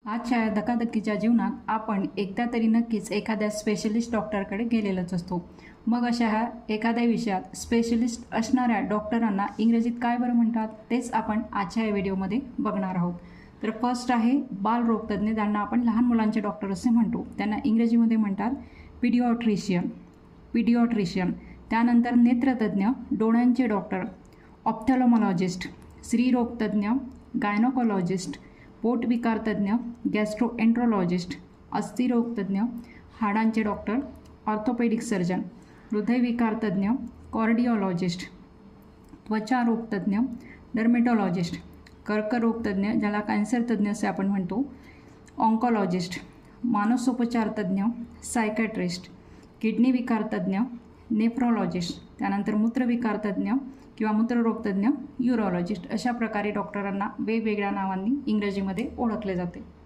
आजच्या या धकाधकीच्या जीवनात आपण एकदा तरी नक्कीच एखाद्या स्पेशलिस्ट डॉक्टरकडे गेलेलोच असतो. मग अशा ह्या एखाद्या विषयात स्पेशलिस्ट असणाऱ्या डॉक्टरांना इंग्रजीत काय बरं म्हणतात तेच आपण आजच्या या व्हिडिओमध्ये बघणार आहोत. तर फर्स्ट आहे बालरोगतज्ञ, ज्यांना आपण लहान मुलांचे डॉक्टर असे म्हणतो. त्यांना इंग्रजीमध्ये म्हणतात पिडियाट्रिशियन. त्यानंतर नेत्रतज्ञ, डोळ्यांचे डॉक्टर ऑप्थॅल्मॉलॉजिस्ट, स्त्रीरोगतज्ञ गायनोकॉलॉजिस्ट, पोटविकारतज्ञ गॅस्ट्रोएंट्रोलॉजिस्ट, अस्थिरोगतज्ञ हाडांचे डॉक्टर ऑर्थोपेडिक सर्जन, हृदयविकारतज्ञ कार्डिओलॉजिस्ट, त्वचारोगतज्ञ डर्मेटॉलॉजिस्ट, कर्करोगतज्ञ ज्याला कॅन्सरतज्ञ असे आपण म्हणतो ऑन्कॉलॉजिस्ट, मानसोपचारतज्ञ सायकॅट्रिस्ट, किडनी विकारतज्ञ नेफ्रॉलॉजिस्ट, त्यानंतर मूत्रविकारतज्ञ किंवा मूत्ररोगतज्ञ यूरोलॉजिस्ट. अशा प्रकारे डॉक्टरांना वेगवेगळ्या नावांनी इंग्रजीमध्ये ओळखले जाते.